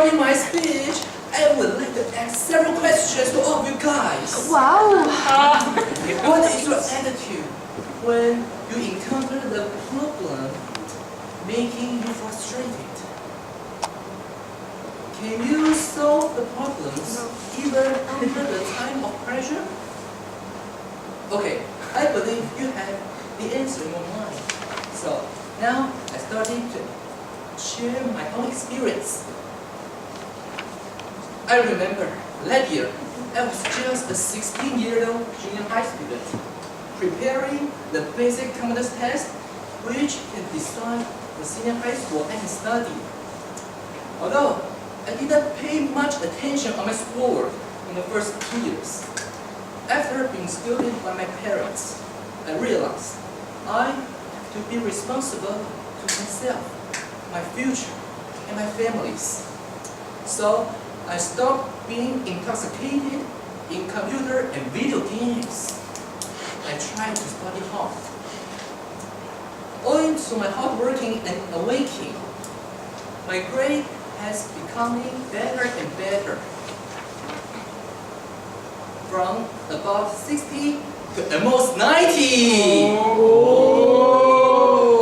starting my speech, I would like to ask several questions to all of you guys. Wow! What is your attitude when you encounter the problem making you frustrated? Can you solve the problems even under the time of pressure? Okay, I believe you have the answer in your mind. So now I started to share my own experience. I remember that year I was just a 16-year-old junior high student preparing the basic computer test which can decide the senior high school I can study. Although I didn't pay much attention on my schoolwork in the first 2 years, after being scolded by my parents, I realized I have to be responsible to myself, my future, and my families. So I stopped being intoxicated in computer and video games. I tried to study hard. Owing to my hard working and awakening, my grade has becoming better and better. From about 60 to almost 90.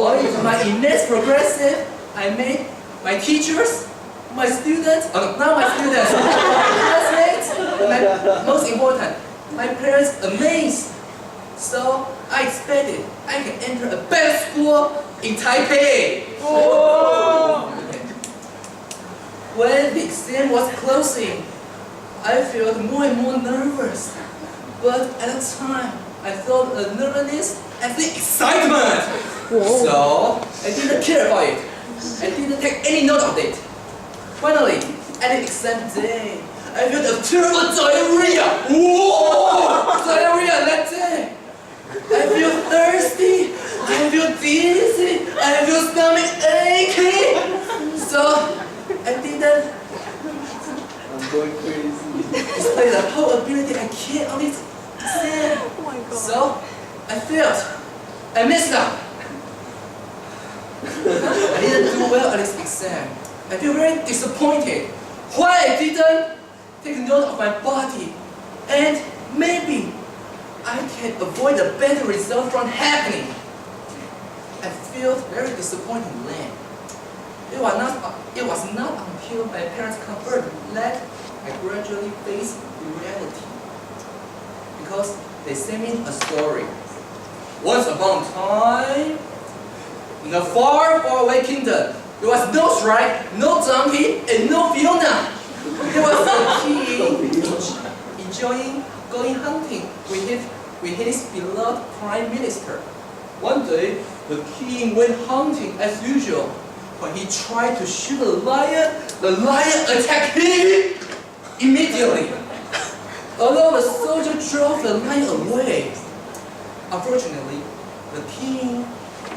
Owing to my immense progressive, I made my teachers, my students, not my students, my classmates, and most important, my parents amazed. So I expected I can enter a better school in Taipei. When the exam was closing, I felt more and more nervous. But at the time, I thought the nervousness as the excitement. So I didn't care about it. I didn't take any note of it. Finally, at the exam day, I felt a terrible diarrhea. Whoa! Diarrhea that day. I feel thirsty. I feel dizzy. I feel stomach aching. So I didn't. I'm going crazy. Display the whole ability I can on this exam. Oh my God. So I failed. I messed up. I didn't do well at this exam. I feel very disappointed. Why I didn't take note of my body, and maybe I can avoid a better result from happening. I feel very disappointed then. It was not until my parents confirmed that I gradually faced the reality. Because they sent me a story. Once upon a time, in a far, far away kingdom, there was no Shrike, no donkey, and no Fiona. There was a king enjoying going hunting with his beloved prime minister. One day, the king went hunting as usual. When he tried to shoot the lion attacked him immediately. Although the soldier drove the lion away, unfortunately, the king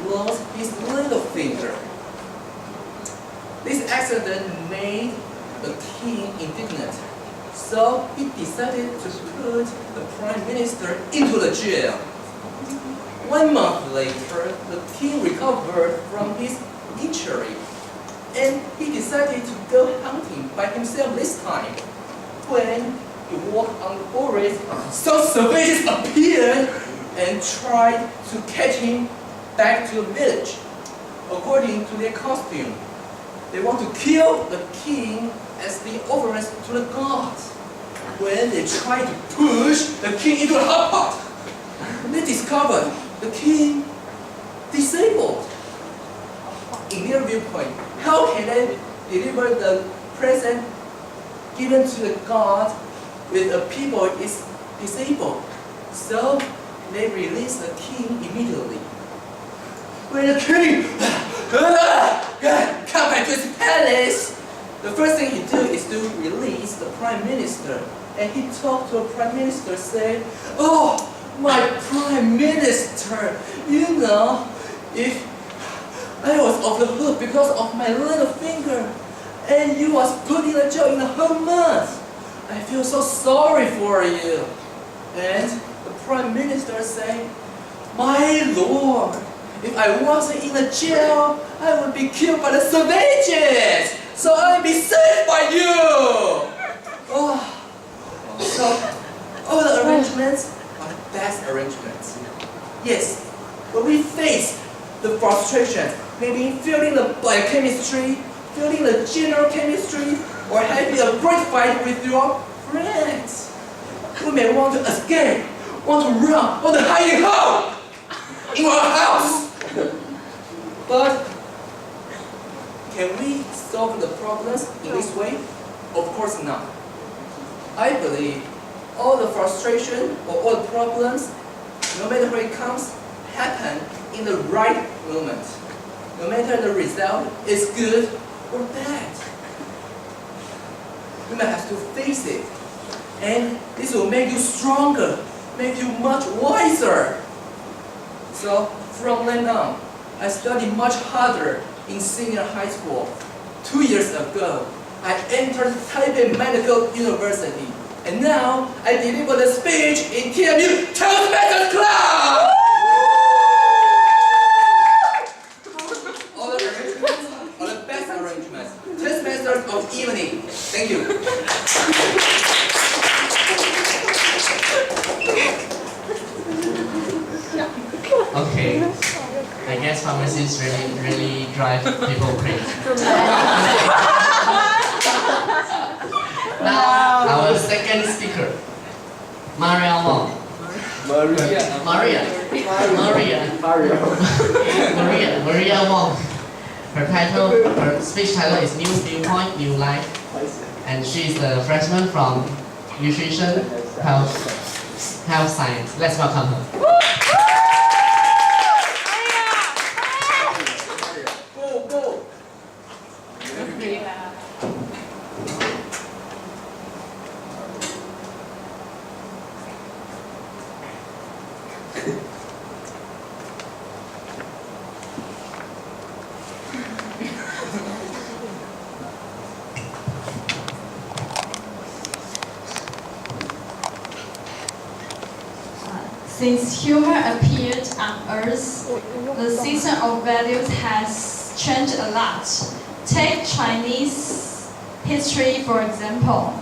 lost his little finger. This accident made the king indignant, so he decided to put the prime minister into the jail. 1 month later, the king recovered from his injury, and he decided to go hunting by himself this time. When he walked on the forest, some savages appeared and tried to catch him back to the village. According to their costume, they want to kill the king as the offerings to the gods. When they tried to push the king into a hot pot, they discovered the king disabled. In their viewpoint, how can they deliver the present given to the god with a people is disabled? So they released the king immediately. When the king come back to his palace, the first thing he do is to release the prime minister. And he talked to the prime minister, saying, "Oh, my prime minister, you know, if I was off the hook because of my little finger, and you was put in a jail in a whole month. I feel so sorry for you." And the prime minister said, "My lord, if I wasn't in a jail, I would be killed by the savages. so I'll be saved by you. Oh, so all the arrangements are the best arrangements. Yes, when we face the frustration, maybe feeling the biochemistry, feeling the general chemistry, or having a great fight with your friends, we may want to escape, want to run, want to hide in home, in our house. But can we solve the problems in this way? Of course not. I believe all the frustration or all the problems, no matter where it comes, happen in the right moment. No matter the result is good or bad. You may have to face it. And this will make you stronger, make you much wiser. So from then on, I studied much harder in senior high school. 2 years ago, I entered Taipei Medical University. And now, I deliver the speech in TMU Toastmasters Club! All the arrangements are the best arrangements. Toastmasters of evening. Thank you. Okay, I guess pharmacists really drive people crazy. Now, our second speaker, Maria Wong. Maria Wong. Her speech title is New Viewpoint, New Life, and she is a freshman from Nutrition Health Science. Let's welcome her. Since human appeared on Earth, the system of values has changed a lot. Take Chinese history, for example.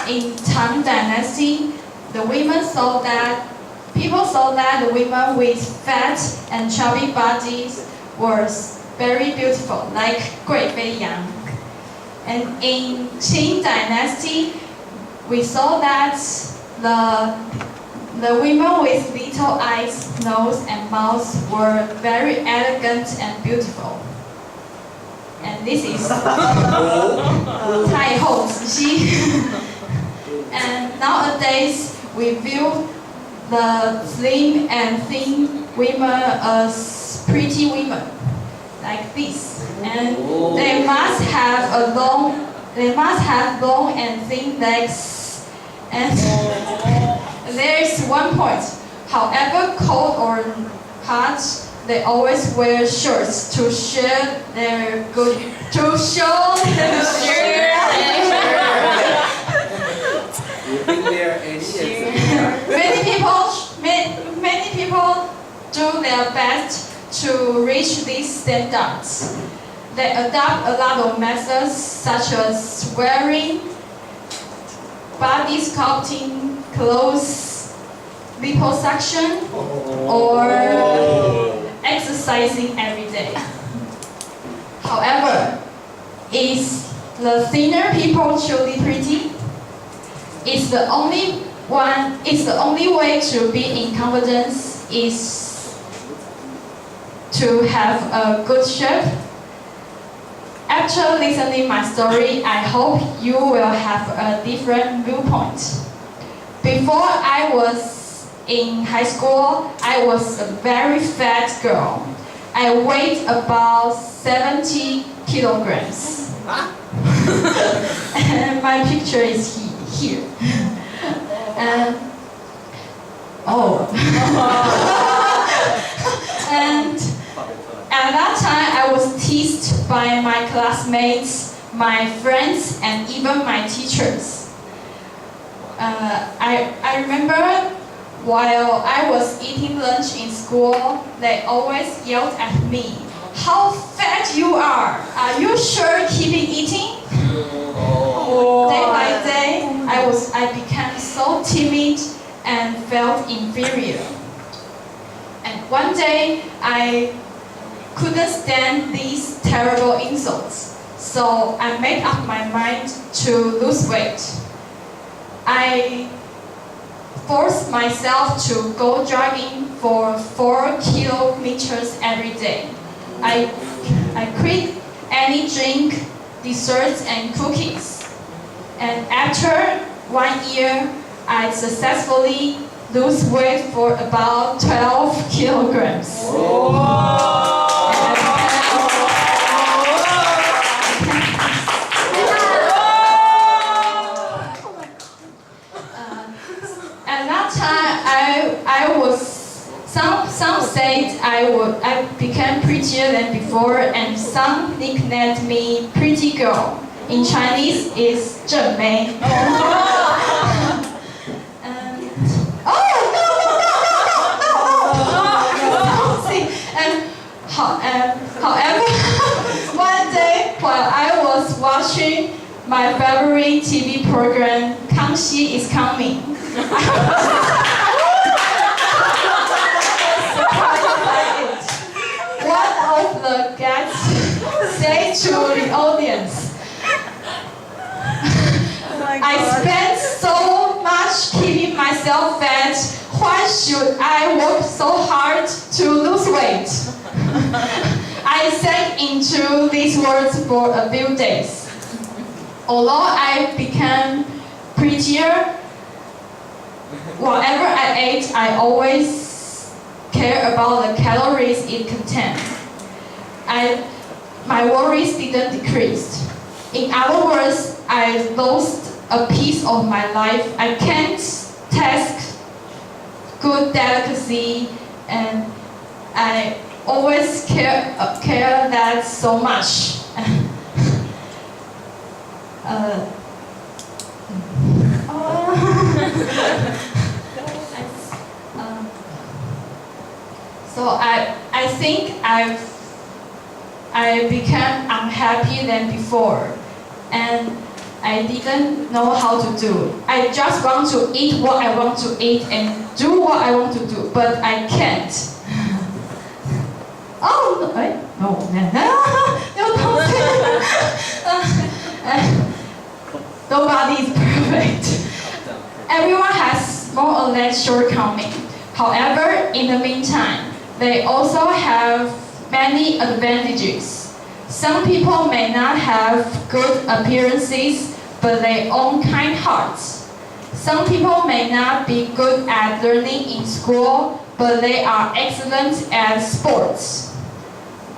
In Tang Dynasty, people saw that the women with fat and chubby bodies were very beautiful, like Gui Fei Yang. And in Qing Dynasty, we saw that the women with little eyes, nose, and mouth were very elegant and beautiful. And this is Tai Hou Cixi. And nowadays, we view the slim and thin women as pretty women, like this. And they must have long and thin legs. And there is one point. However cold or hot, they always wear shorts to share their good. To show their Many people do their best to reach these standards. They adopt a lot of methods such as wearing, body sculpting, clothes, liposuction, or exercising every day. However, is the thinner people truly pretty? It's the only way to be in confidence is to have a good shape. After listening my story, I hope you will have a different viewpoint. Before I was in high school, I was a very fat girl. I weighed about 70 kilograms. And my picture is here. And at that time, I was teased by my classmates, my friends, and even my teachers. I remember while I was eating lunch in school, they always yelled at me, how fat you are. Are you sure keeping eating? Day by day, I became so timid and felt inferior. And one day, I couldn't stand these terrible insults, so I made up my mind to lose weight. I forced myself to go jogging for 4 kilometers every day. I quit any drink, desserts, and cookies. And after 1 year, I successfully lose weight for about 12 kilograms. At that time, I was, some said I became prettier than before, and some nicknamed me pretty girl. In Chinese, is 正妹. However, one day while I was watching my favorite TV program, Kangxi is Coming, one of the guests said to the audience, I spent so much keeping myself fat. Why should I work so hard to lose weight? I sank into these words for a few days. Although I became prettier, whatever I ate, I always care about the calories it contained. My worries didn't decrease. In other words, I lost a piece of my life. I can't taste good delicacy, and I always care that so much. So I think I became unhappy than before, and I didn't know how to do. I just want to eat what I want to eat and do what I want to do, but I can't. Oh, no, wait. No, don't say. Nobody is perfect. Everyone has more or less shortcomings. However, in the meantime, they also have many advantages. Some people may not have good appearances, but they own kind hearts. Some people may not be good at learning in school, but they are excellent at sports.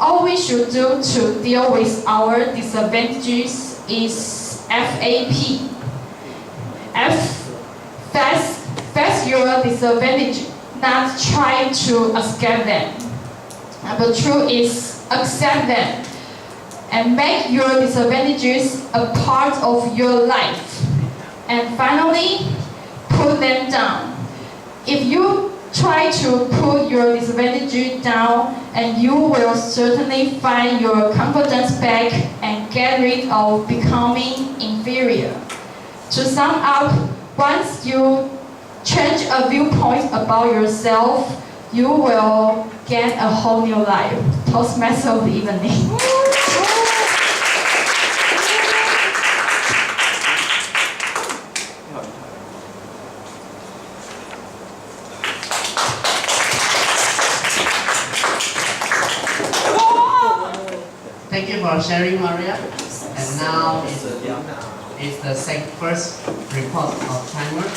All we should do to deal with our disadvantages is FAP. Face your disadvantage, not try to escape them. The truth is, accept them and make your disadvantages a part of your life. And finally, put them down. If you try to put your disadvantage down, and you will certainly find your confidence back and get rid of becoming inferior. To sum up, once you change a viewpoint about yourself, you will get a whole new life. Toastmaster of the evening. Thank you for sharing, Maria. And now is the first report of timer.